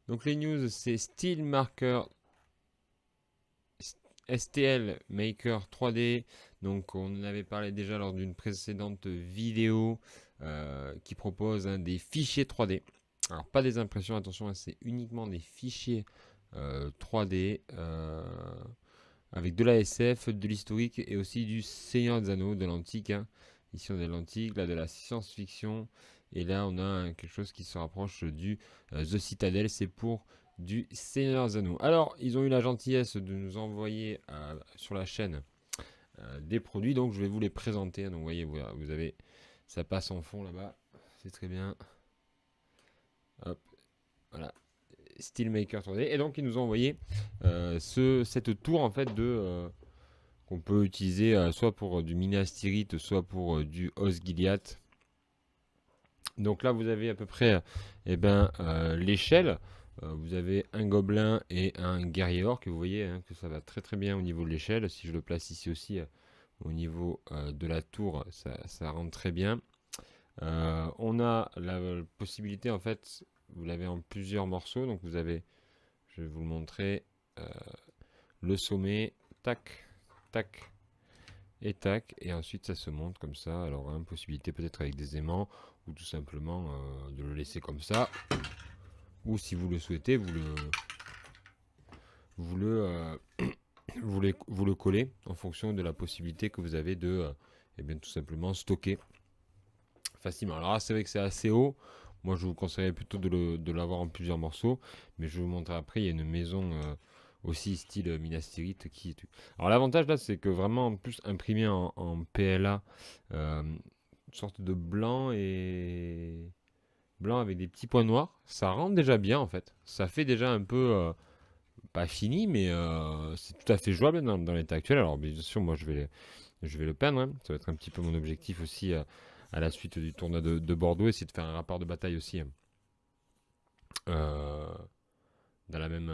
Donc les news, c'est STL Maker 3D. Donc on en avait parlé déjà lors d'une précédente vidéo qui propose des fichiers 3D. Alors pas des impressions, attention, c'est uniquement des fichiers 3D avec de la SF, de l'historique et aussi du Seigneur des Anneaux, de l'antique. Ici on a de l'antique, là de la science-fiction. Et là, on a quelque chose qui se rapproche du The Citadel. C'est pour du Seigneur des Anneaux. Alors, ils ont eu la gentillesse de nous envoyer sur la chaîne des produits. Donc, je vais vous les présenter. Donc, vous voyez, vous avez, ça passe en fond là-bas. C'est très bien. Hop, voilà. Steelmaker 3D. Et donc, ils nous ont envoyé cette tour en fait qu'on peut utiliser soit pour du Minas Tirith, soit pour du Osgiliath. Donc là, vous avez à peu près l'échelle. Vous avez un gobelin et un guerrier orc. Vous voyez que ça va très très bien au niveau de l'échelle. Si je le place ici aussi au niveau de la tour, ça rentre très bien. On a la possibilité, en fait, vous l'avez en plusieurs morceaux. Donc vous avez, je vais vous le montrer, le sommet, tac, tac, et tac, et ensuite ça se monte comme ça. Alors possibilité peut-être avec des aimants ou tout simplement de le laisser comme ça, ou si vous le souhaitez vous le collez en fonction de la possibilité que vous avez de tout simplement stocker facilement. Alors là, c'est vrai que c'est assez haut. Moi je vous conseillerais plutôt de l'avoir en plusieurs morceaux, mais je vais vous montrer après. Il y a une maison aussi style Minas Tirith qui... Alors l'avantage là, c'est que vraiment en plus imprimé en PLA, une sorte de blanc avec des petits points noirs, ça rend déjà bien en fait. Ça fait déjà un peu pas fini, mais c'est tout à fait jouable dans l'état actuel. Alors bien sûr, moi je vais le peindre. Ça va être un petit peu mon objectif aussi à la suite du tournoi de Bordeaux, essayer de faire un rapport de bataille aussi dans la même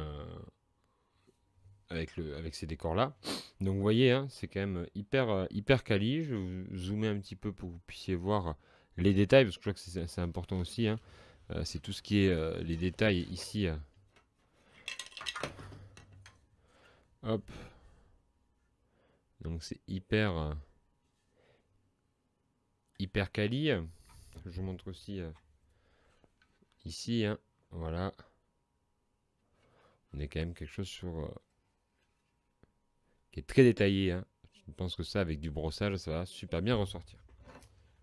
avec ces décors là. Donc vous voyez, c'est quand même hyper quali. Je vais vous zoomer un petit peu pour que vous puissiez voir les détails, parce que je crois que c'est important aussi. C'est tout ce qui est les détails ici. Hop. Donc c'est hyper quali. Je vous montre aussi ici. Voilà. On est quand même quelque chose qui est très détaillé. Je pense que ça, avec du brossage, ça va super bien ressortir.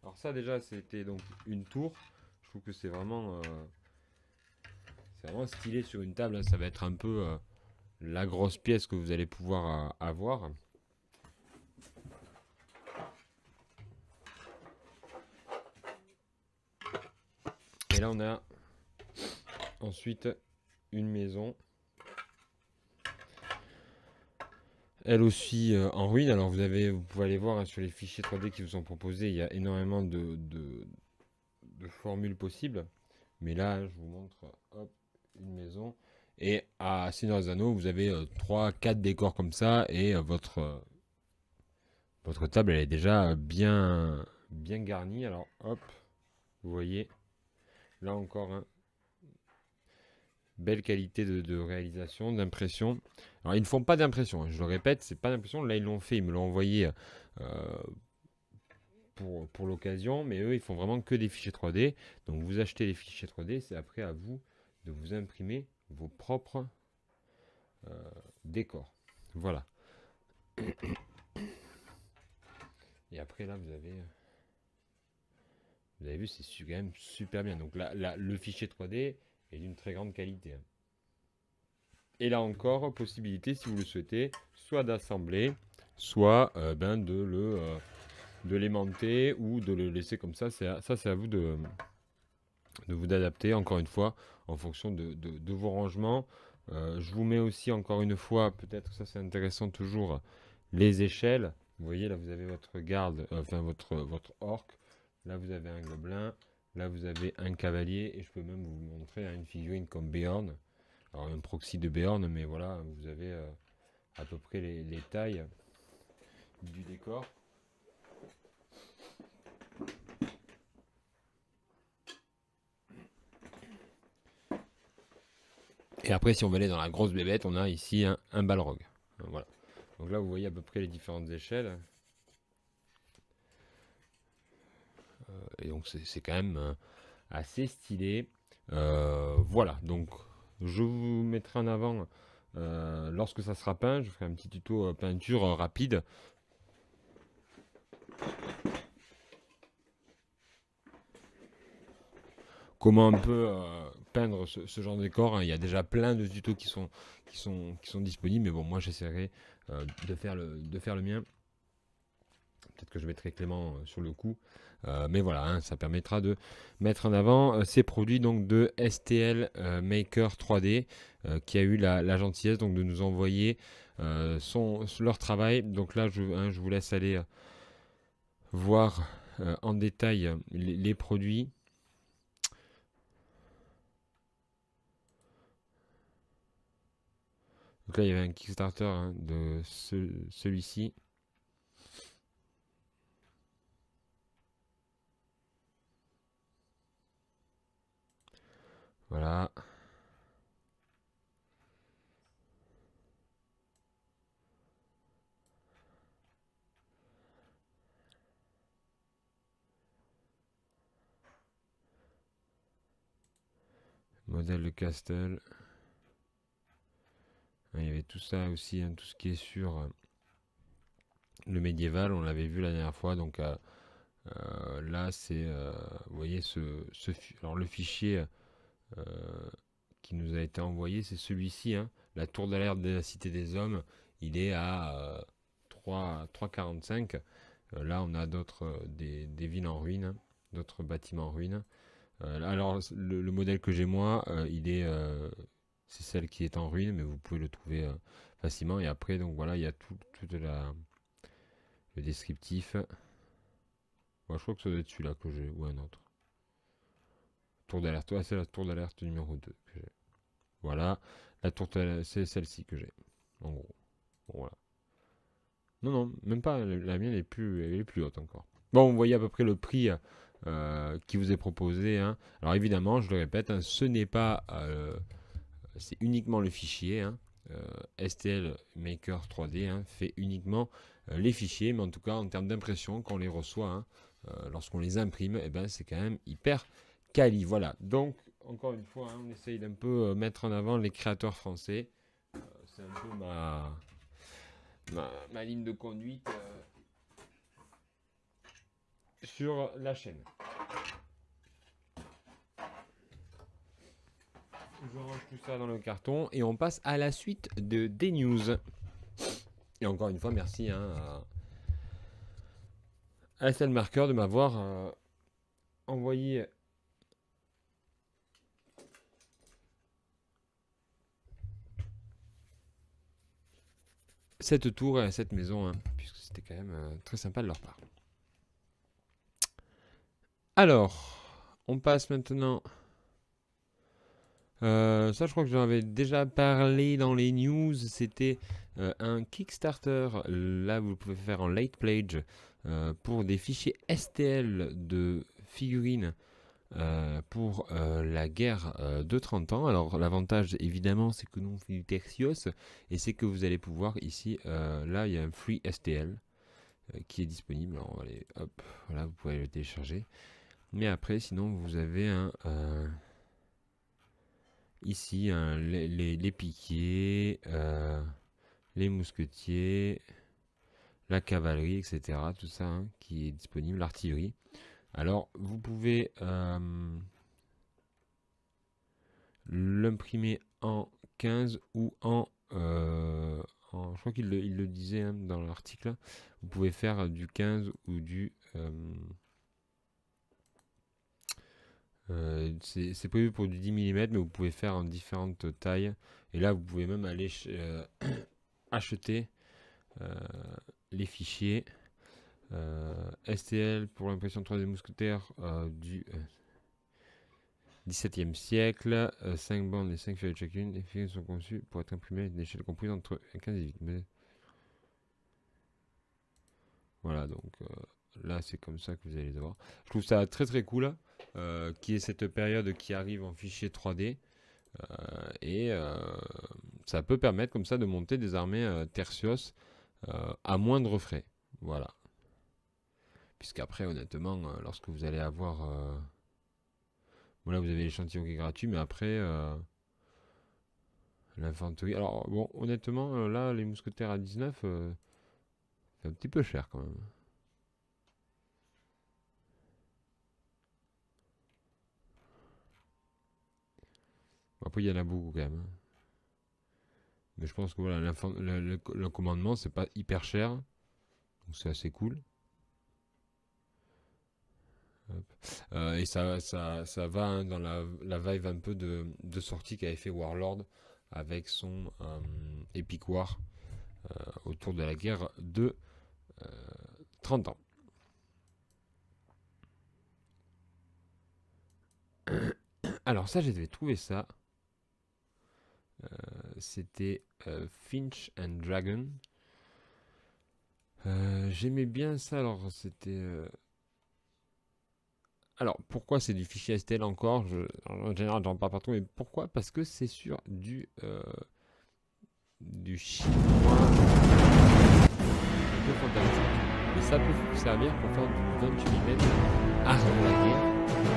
Alors ça déjà, c'était donc une tour. Je trouve que c'est vraiment stylé sur une table. Ça va être un peu la grosse pièce que vous allez pouvoir avoir. Et là, on a ensuite une maison. Elle aussi en ruine. Alors vous pouvez aller voir sur les fichiers 3D qui vous sont proposés. Il y a énormément de formules possibles. Mais là, je vous montre une maison. Et à Seigneur des Anneaux, vous avez 3-4 décors comme ça. Et votre table, elle est déjà bien garnie. Alors hop, vous voyez. Là encore, belle qualité de réalisation, d'impression. Alors ils ne font pas d'impression, je le répète, c'est pas d'impression. Là ils l'ont fait, ils me l'ont envoyé pour l'occasion, mais eux ils font vraiment que des fichiers 3D. Donc vous achetez les fichiers 3D, c'est après à vous de vous imprimer vos propres décors. Voilà. Et après là vous avez vu, c'est quand même super bien. Donc là, le fichier 3D est d'une très grande qualité. Et là encore, possibilité, si vous le souhaitez, soit d'assembler, soit de l'aimanter ou de le laisser comme ça. C'est à vous de vous adapter, encore une fois, en fonction de vos rangements. Je vous mets aussi, encore une fois, peut-être ça c'est intéressant toujours, les échelles. Vous voyez, là, vous avez votre garde, enfin votre orc. Là, vous avez un gobelin. Là, vous avez un cavalier. Et je peux même vous montrer une figurine comme Beorn. Alors, un proxy de Beorn, mais voilà, vous avez à peu près les tailles du décor. Et après, si on veut aller dans la grosse bébête, on a ici un balrog. Voilà. Donc là, vous voyez à peu près les différentes échelles. Et donc, c'est quand même assez stylé. Voilà. Donc, je vous mettrai en avant lorsque ça sera peint. Je ferai un petit tuto peinture rapide. Comment on peut peindre ce genre de décor, hein. Il y a déjà plein de tutos qui sont disponibles, mais bon, moi j'essaierai de faire le mien. Peut-être que je mettrai Clément sur le coup. Mais voilà, hein, ça permettra de mettre en avant ces produits donc de STL Maker 3D qui a eu la gentillesse donc de nous envoyer leur travail. Donc là, je vous laisse aller voir en détail les produits. Donc là, il y avait un Kickstarter de celui-ci. Voilà. Modèle de Castle. Il y avait tout ça aussi, tout ce qui est sur le médiéval, on l'avait vu la dernière fois. Donc là, c'est, vous voyez, alors le fichier qui nous a été envoyé, c'est celui-ci, la tour d'alerte de la Cité des Hommes. Il est à 3,45. Là, on a des villes en ruine, d'autres bâtiments en ruine. Alors, le modèle que j'ai moi, c'est celle qui est en ruine, mais vous pouvez le trouver facilement. Et après, donc voilà, il y a tout le descriptif. Moi, je crois que ça doit être celui-là que j'ai, ou un autre. Tour d'alerte, c'est la tour d'alerte numéro 2 que j'ai. Voilà, la tour d'alerte, c'est celle-ci que j'ai, en gros. Bon, voilà. Non, même pas, la mienne elle est plus haute encore. Bon, vous voyez à peu près le prix qui vous est proposé. Alors évidemment, je le répète, ce n'est pas... c'est uniquement le fichier. STL Maker 3D fait uniquement les fichiers, mais en tout cas en termes d'impression, quand on les reçoit, lorsqu'on les imprime, c'est quand même hyper quali. Voilà, donc encore une fois, on essaye d'un peu mettre en avant les créateurs français. C'est un peu ma ligne de conduite sur la chaîne. Je range tout ça dans le carton et on passe à la suite des news. Et encore une fois, merci à SL Marker de m'avoir envoyé cette tour et cette maison, puisque c'était quand même très sympa de leur part. Alors, on passe maintenant... ça, je crois que j'en avais déjà parlé dans les news. C'était un Kickstarter. Là, vous pouvez faire en late pledge pour des fichiers STL de figurines pour la guerre de 30 ans. Alors, l'avantage, évidemment, c'est que nous, on fait du Texios et c'est que vous allez pouvoir ici, là, il y a un free STL qui est disponible. Alors, on va aller, hop, voilà, vous pouvez le télécharger. Mais après, sinon, vous avez ici les piquiers, les mousquetiers, la cavalerie, etc. Tout ça qui est disponible, l'artillerie. Alors, vous pouvez l'imprimer en 15 ou je crois qu'il le disait dans l'article. Vous pouvez faire du 15 ou du... c'est prévu pour du 10 mm, mais vous pouvez faire en différentes tailles. Et là, vous pouvez même aller acheter les fichiers. STL pour l'impression 3D mousquetaire du 17e siècle. 5 bandes et 5 feuilles chacune. Les feuilles sont conçues pour être imprimées à une échelle comprise entre 15 et 8. Mais... Voilà, donc là c'est comme ça que vous allez les avoir. Je trouve ça très très cool qu'il y ait cette période qui arrive en fichier 3D. Et ça peut permettre comme ça de monter des armées tertios à moindre frais. Voilà. Puisqu'après, honnêtement, lorsque vous allez avoir... Bon, là, vous avez l'échantillon qui est gratuit, mais après, l'infanterie... Alors, bon, honnêtement, là, les mousquetaires à 19, c'est un petit peu cher quand même. Après, il y en a beaucoup quand même. Mais je pense que voilà, le commandement, c'est pas hyper cher. Donc, c'est assez cool. Et ça va hein, dans la vibe un peu de sortie qu'avait fait Warlord avec son Epic War autour de la guerre de 30 ans. Alors ça, j'avais trouvé ça. C'était Finch and Dragon. J'aimais bien ça. Alors c'était... Alors, pourquoi c'est du fichier STL encore en général, j'en parle partout, mais pourquoi? Parce que c'est sur du chinois un peu fantastique. Mais ça peut servir pour faire du 28 mm avant la guerre,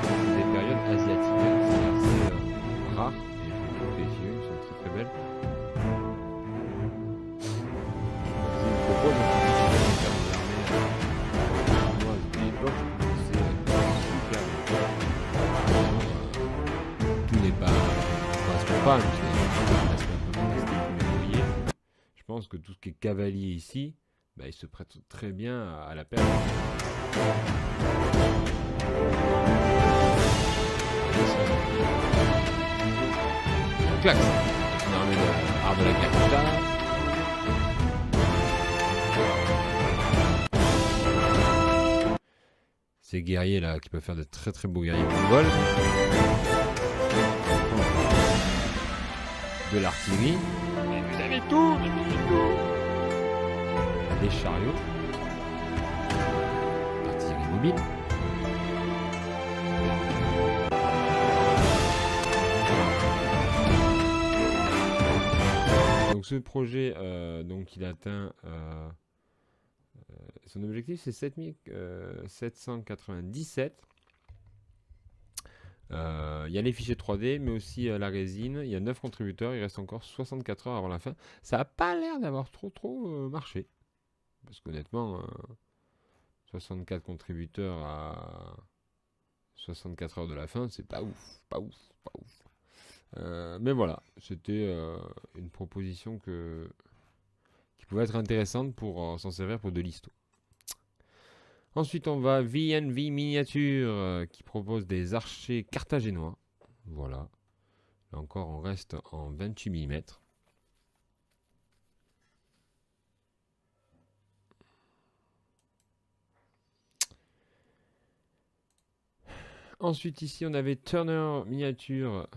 dans des périodes asiatiques. C'est assez rare, et je trouve que les figurines sont très très belles. Je vous propose de faire des armées chinoises de l'époque, c'est super bien. Tout n'est pas... Parce qu'on parle, je pense que tout ce qui est cavalier ici, bah, il se prête très bien à la perte. Clac, une armée de armes de la capitale. Ces guerriers là qui peuvent faire de très très beaux guerriers mongols. De l'artillerie. Mais vous avez tout, des chariots. Artillerie mobile. Donc ce projet, donc il atteint son objectif, c'est 7797. Il y a les fichiers 3D, mais aussi la résine. Il y a 9 contributeurs. Il reste encore 64 heures avant la fin. Ça n'a pas l'air d'avoir trop marché. Parce qu'honnêtement, 64 contributeurs à 64 heures de la fin, c'est pas ouf. Pas ouf. Mais voilà, c'était une proposition qui pouvait être intéressante pour s'en servir pour de l'histo. Ensuite, on va VNV Miniature qui propose des archers carthaginois. Voilà. Là encore, on reste en 28 mm. Ensuite, ici, on avait Turner Miniature.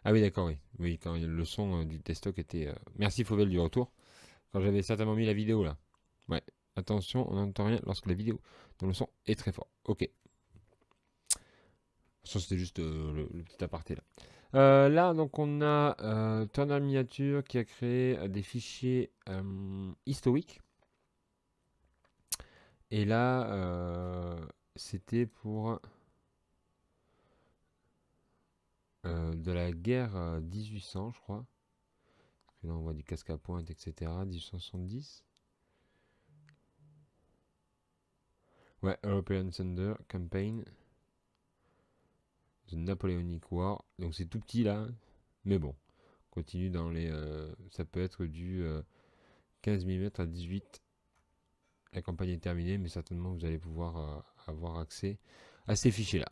Ah oui, d'accord, oui. Oui, quand le son du testock était... Merci Fauvel du retour. Quand j'avais certainement mis la vidéo là. Ouais. Attention, on n'entend rien lorsque la vidéo dont le son est très fort. Ok. Ça, c'était juste le petit aparté là. Là, donc, on a Turner Miniature qui a créé des fichiers historiques. Et là, c'était pour de la guerre 1800, je crois. Parce que là, on voit du casque à pointe, etc. 1870. Ouais, European Thunder Campaign. The Napoleonic War. Donc c'est tout petit là. Mais bon, continue dans les... ça peut être du 15 mm à 18. La campagne est terminée, mais certainement vous allez pouvoir avoir accès à ces fichiers là.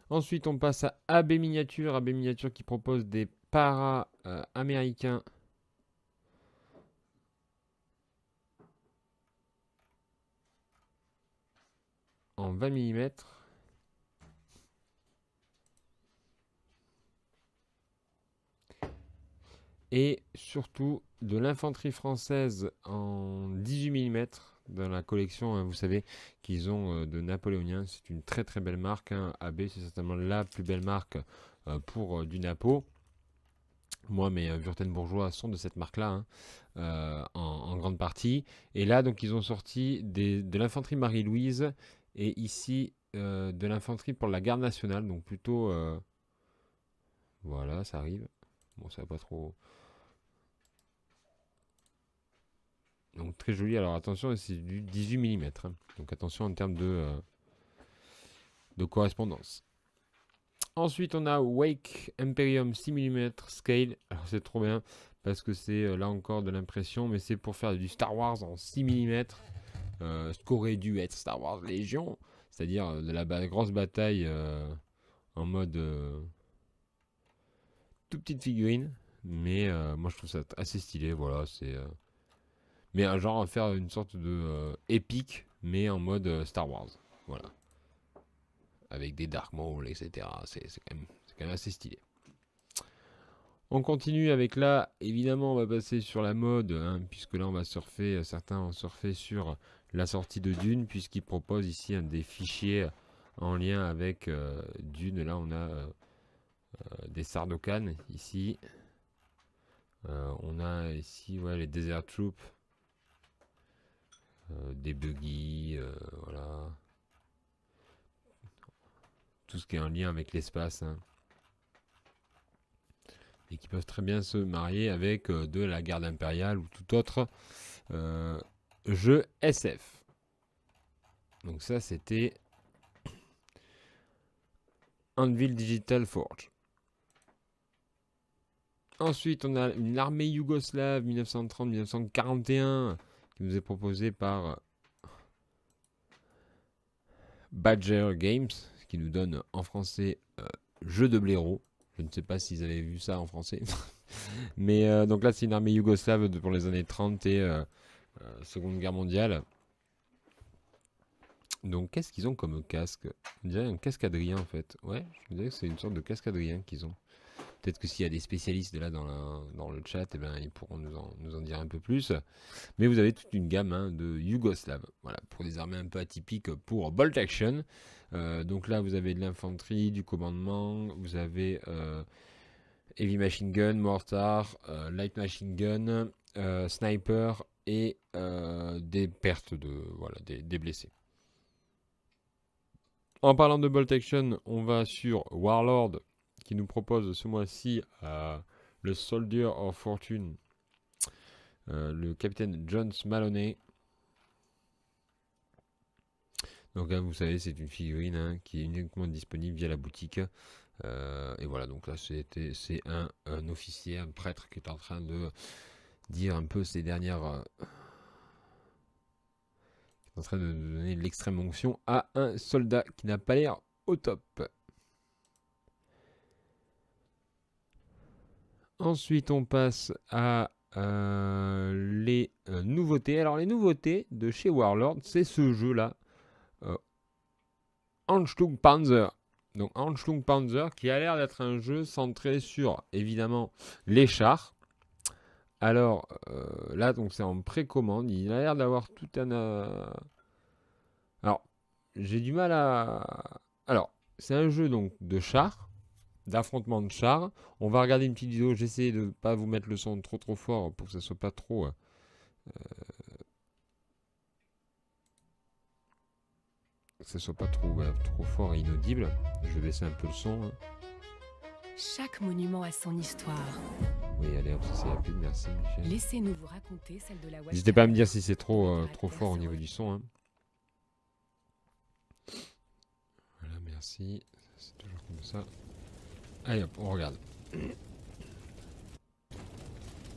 Ensuite, on passe à AB Miniature. AB Miniature qui propose des paras américains. En 20 mm. Et surtout de l'infanterie française en 18 mm dans la collection, hein, vous savez qu'ils ont de napoléonien. C'est une très très belle marque, hein. AB, c'est certainement la plus belle marque pour du Napo. Moi, mes Wurtembourgeois sont de cette marque-là, hein, en grande partie. Et là, donc, ils ont sorti de l'infanterie Marie-Louise et ici de l'infanterie pour la garde nationale. Donc, plutôt. Voilà, ça arrive. Bon, ça va pas trop. Donc, très joli. Alors, attention, c'est du 18 mm. Hein. Donc, attention en termes de correspondance. Ensuite, on a Wake Imperium 6 mm scale. Alors, c'est trop bien parce que c'est là encore de l'impression, mais c'est pour faire du Star Wars en 6 mm. Ce qu'aurait dû être Star Wars Légion, c'est-à-dire de la grosse bataille en mode toute petite figurine. Mais moi, je trouve ça assez stylé. Voilà, c'est. Mais un genre faire une sorte de épique, mais en mode Star Wars. Voilà. Avec des Dark Maul, etc. C'est quand même assez stylé. On continue avec là, évidemment, on va passer sur la mode, hein, puisque là, on va surfer, certains ont surfé sur la sortie de Dune, puisqu'ils proposent ici des fichiers en lien avec Dune. Là, on a des Sardaukans, ici. On a ici les Desert Troops, des buggy, voilà. Tout ce qui est en lien avec l'espace, hein. Et qui peuvent très bien se marier avec de la garde impériale ou tout autre jeu SF. Donc ça, c'était Anvil Digital Forge. Ensuite, on a une armée yougoslave 1930-1941 qui nous est proposée par Badger Games, qui nous donne en français jeu de blaireau. Je ne sais pas s'ils avaient vu ça en français. Mais donc là, c'est une armée yougoslave pour les années 30 et Seconde Guerre mondiale. Donc, qu'est-ce qu'ils ont comme casque? On dirait un casque Adrien en fait. Ouais, je me dirais que c'est une sorte de casque Adrien qu'ils ont. Peut-être que s'il y a des spécialistes là dans le chat, eh ben, ils pourront nous en dire un peu plus. Mais vous avez toute une gamme, hein, de Yougoslaves. Voilà, pour des armées un peu atypiques pour Bolt Action. Donc là, vous avez de l'infanterie, du commandement, vous avez Heavy Machine Gun, Mortar, Light Machine Gun, Sniper et des pertes des blessés. En parlant de Bolt Action, on va sur Warlord qui nous propose ce mois-ci le Soldier of Fortune, le capitaine John Maloney. Donc là, vous savez, c'est une figurine, hein, qui est uniquement disponible via la boutique. Et voilà, donc là, c'est un officier, un prêtre qui est en train de dire un peu ses dernières... en train de donner l'extrême onction à un soldat qui n'a pas l'air au top. Ensuite, on passe à les nouveautés. Alors, les nouveautés de chez Warlord, c'est ce jeu-là. Ansturm Panzer. Donc, Ansturm Panzer, qui a l'air d'être un jeu centré sur, évidemment, les chars. Alors, là, donc c'est en précommande. Il a l'air d'avoir tout un... Alors, j'ai du mal à... Alors, c'est un jeu donc de chars, d'affrontement de chars. On va regarder une petite vidéo. J'essaie de ne pas vous mettre le son trop fort pour que ça soit pas trop... que ça soit pas trop fort et inaudible. Je vais baisser un peu le son, hein. Chaque monument a son histoire. Oui, allez, hop, ça c'est la pub, merci Michel. Laissez-nous vous raconter celle de la Watchtower. N'hésitez pas à me dire si c'est trop fort au niveau du son, hein. Voilà, merci. C'est toujours comme ça. Allez hop, on regarde.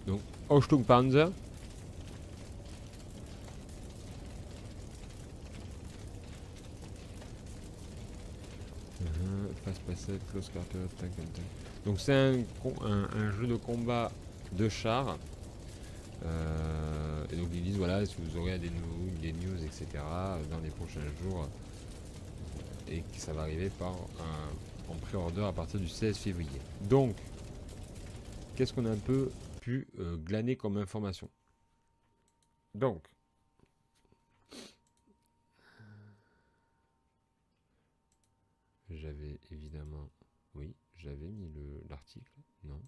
Donc, Ansturm Panzer. Fast Passage, Close Quarter, Tank and Tank. Donc c'est un jeu de combat de chars. Et donc ils disent voilà, si vous aurez des news, etc. dans les prochains jours. Et que ça va arriver en pré-order à partir du 16 février. Donc, qu'est-ce qu'on a un peu pu glaner comme information? Donc, j'avais évidemment... Oui, j'avais mis l'article. Non.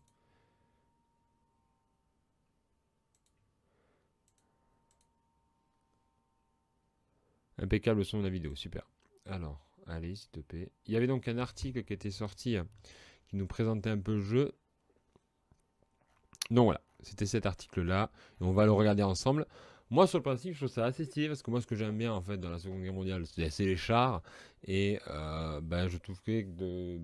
Impeccable le son de la vidéo, super. Alors, allez, s'il te plaît. Il y avait donc un article qui était sorti qui nous présentait un peu le jeu. Donc voilà, c'était cet article-là. Et on va le regarder ensemble. Moi, sur le principe, je trouve ça assez stylé parce que moi, ce que j'aime bien en fait dans la Seconde Guerre mondiale, c'est les chars. Et je trouve que,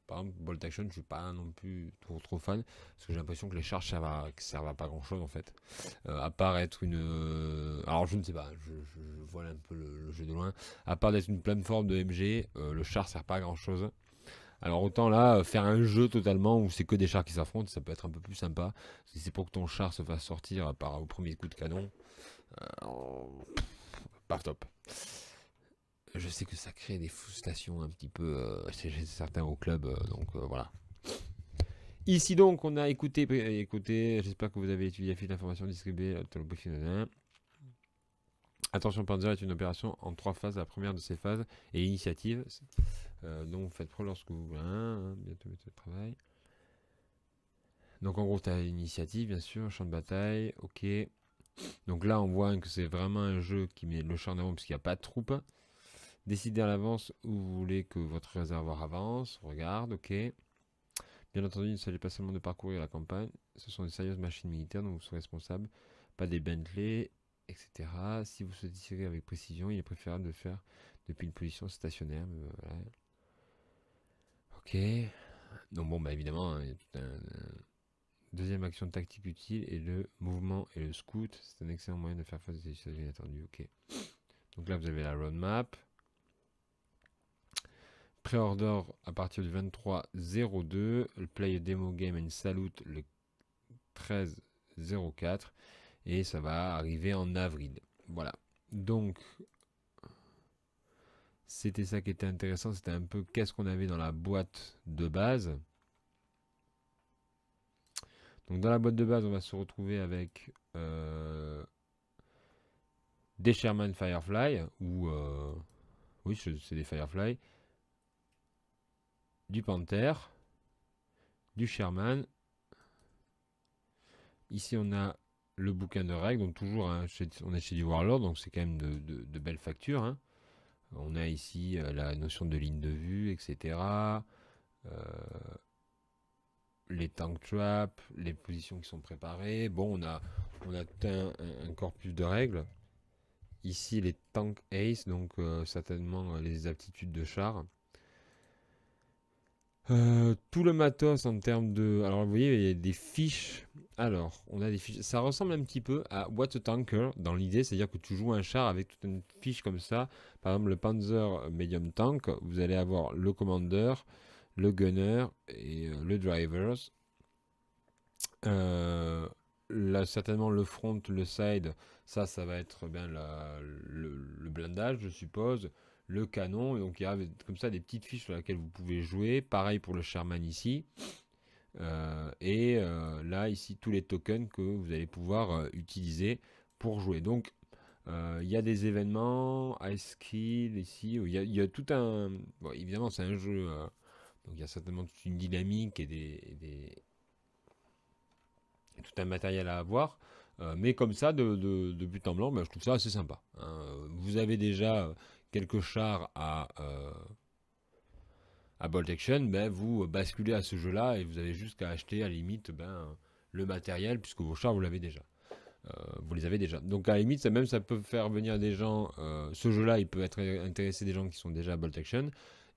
par exemple, Bolt Action, je suis pas non plus trop fan parce que j'ai l'impression que les chars servent à pas grand-chose en fait. À part être une. Alors, je ne sais pas, je vois un peu le jeu de loin. À part d'être une plateforme de MG, le char sert pas à grand-chose. Alors autant là, faire un jeu totalement où c'est que des chars qui s'affrontent, ça peut être un peu plus sympa. Si c'est pour que ton char se fasse sortir au premier coup de canon, pas top. Je sais que ça crée des frustrations un petit peu chez certains au club, donc voilà. Ici donc, on a écouté, j'espère que vous avez étudié l'information distribuée. Attention, Panzer est une opération en 3 phases. La première de ces phases est l'initiative. Donc faites preuve lorsque vous voulez. Bientôt méthode de travail. Donc en gros, tu as l'initiative, bien sûr, champ de bataille, ok. Donc là, on voit que c'est vraiment un jeu qui met le char en avant parce qu'il n'y a pas de troupes. Décidez à l'avance où vous voulez que votre réservoir avance. Regarde, ok. Bien entendu, il ne s'agit pas seulement de parcourir la campagne. Ce sont des sérieuses machines militaires dont vous serez responsable. Pas des Bentley, etc. Si vous souhaitez tirer avec précision, il est préférable de le faire depuis une position stationnaire. Voilà. Ok. Donc bon, évidemment, il y a tout un deuxième action tactique utile et le mouvement et le scout. C'est un excellent moyen de faire face à des situations inattendues. Ok. Donc là, vous avez la roadmap. Pré-order à partir du 23/02. Le play demo game and salute le 13/04. Et ça va arriver en avril. Voilà. Donc, c'était ça qui était intéressant. C'était un peu qu'est-ce qu'on avait dans la boîte de base. Donc dans la boîte de base, on va se retrouver avec des Sherman Firefly, ou oui, c'est des Firefly, du Panther, du Sherman. Ici, on a le bouquin de règles, donc toujours, on est chez du Warlord, donc c'est quand même de belles factures. Hein. On a ici la notion de ligne de vue, etc. Les tank traps, les positions qui sont préparées. Bon, on a tout un corpus de règles. Ici, les tank ace, donc certainement les aptitudes de char. Tout le matos en termes de... Alors, vous voyez, il y a des fiches. Alors, on a des fiches. Ça ressemble un petit peu à What a Tanker dans l'idée, c'est-à-dire que tu joues un char avec toute une fiche comme ça. Par exemple, le Panzer Medium Tank, vous allez avoir le Commander, le Gunner et le Drivers. Là, certainement le front, le side, ça va être bien le blindage, je suppose, le canon. Et donc il y a comme ça des petites fiches sur lesquelles vous pouvez jouer. Pareil pour le Sherman ici. Là, ici, tous les tokens que vous allez pouvoir utiliser pour jouer. Donc, il y a des événements, Ice Skill ici. Il y a tout un... Bon, évidemment, c'est un jeu. Donc, il y a certainement toute une dynamique et tout un matériel à avoir. Mais comme ça, de but en blanc, je trouve ça assez sympa. Hein. Vous avez déjà quelques chars à Bolt Action, vous basculez à ce jeu-là et vous avez juste qu'à acheter à la limite le matériel, puisque vos chars, vous l'avez déjà. Vous les avez déjà. Donc à la limite, ça peut faire venir des gens. Ce jeu-là, il peut être intéressé des gens qui sont déjà à Bolt Action.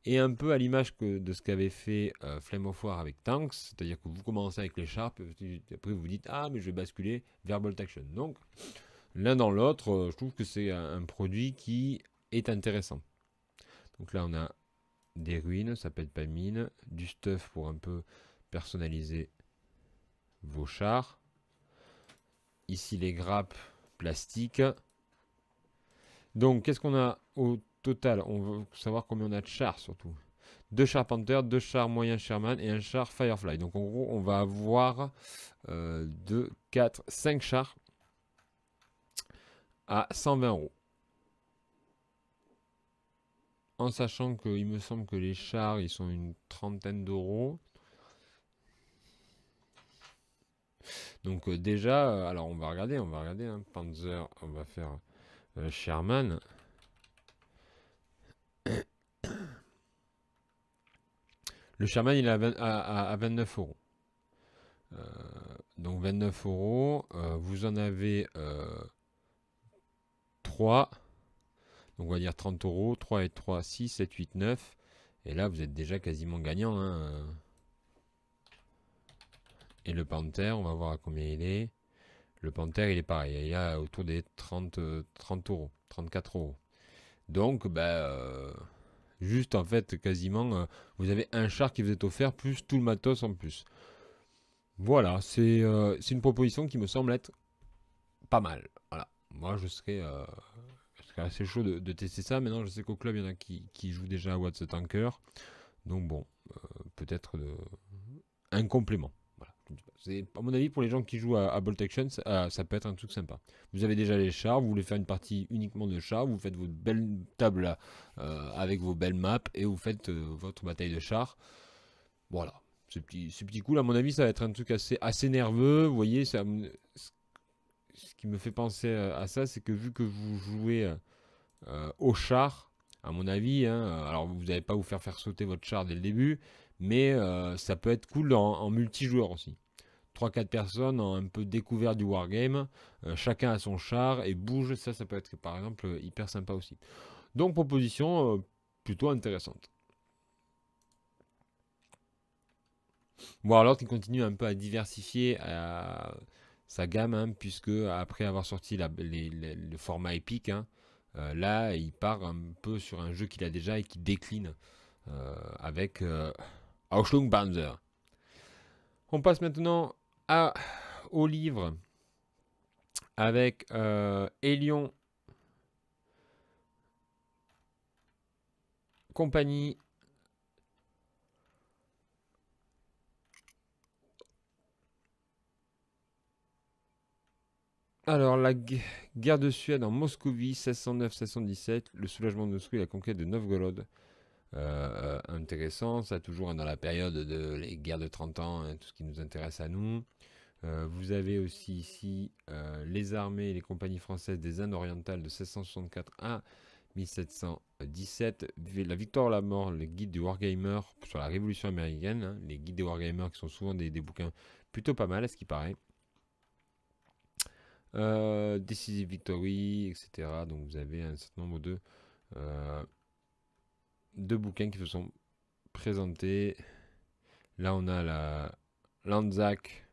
Et un peu à l'image de ce qu'avait fait Flame of War avec Tanks, c'est-à-dire que vous commencez avec les chars, puis après vous vous dites ah mais je vais basculer vers Bolt Action. Donc l'un dans l'autre, je trouve que c'est un produit qui est intéressant. Donc là on a des ruines, ça peut être pas mine, du stuff pour un peu personnaliser vos chars. Ici les grappes plastiques. Donc qu'est-ce qu'on a au total? On veut savoir combien on a de chars surtout. 2 chars Panther, 2 chars moyens Sherman et un char Firefly. Donc en gros on va avoir 2, 4, 5 chars à 120 €. En sachant qu'il me semble que les chars ils sont une trentaine d'euros. Donc déjà, alors on va regarder, hein, Panzer, on va faire Sherman. Le Sherman il est à 29 €. Donc 29 €, vous en avez 3, donc on va dire 30 €, 3 et 3, 6, 7, 8, 9, et là vous êtes déjà quasiment gagnant, hein. Et le Panther, on va voir à combien il est. Le Panther il est pareil, il y a autour des 30 €, 34 €. Donc juste en fait quasiment vous avez un char qui vous est offert plus tout le matos en plus. Voilà, c'est une proposition qui me semble être pas mal. Voilà, moi je serais assez chaud de tester ça. Maintenant je sais qu'au club il y en a qui jouent déjà à What's the Tanker. Donc bon, peut-être un complément. Voilà. C'est, à mon avis, pour les gens qui jouent à Bolt Action, ça peut être un truc sympa. Vous avez déjà les chars, vous voulez faire une partie uniquement de chars, vous faites votre belle table avec vos belles maps et vous faites votre bataille de chars. Voilà. Ce petit coup, là, à mon avis, ça va être un truc assez nerveux. Vous voyez, ce qui me fait penser à ça, c'est que vu que vous jouez au char, à mon avis, hein, alors vous n'allez pas vous faire sauter votre char dès le début, mais ça peut être cool en multijoueur aussi. 3-4 personnes ont un peu découvert du wargame, chacun a son char et bouge, ça peut être par exemple hyper sympa aussi. Donc proposition plutôt intéressante. Bon, alors qu'il continue un peu à diversifier sa gamme, hein, puisque après avoir sorti le format épique, hein, là il part un peu sur un jeu qu'il a déjà et qui décline avec Ausschlung Panzer. On passe maintenant au livre avec Hélion Compagnie. Alors, la guerre de Suède en Moscovie, 1609-1617, le soulagement de Moscou et la conquête de Novgorod. Intéressant, ça toujours dans la période de les guerres de 30 ans, hein, tout ce qui nous intéresse à nous. Vous avez aussi ici les armées et les compagnies françaises des Indes orientales de 1664 à 1717. La victoire ou la mort, le guide du Wargamer sur la révolution américaine. Hein, les guides des Wargamers qui sont souvent des bouquins plutôt pas mal à ce qui paraît. Decisive Victory, etc. Donc vous avez un certain nombre de bouquins qui se sont présentés. Là on a la Lanzac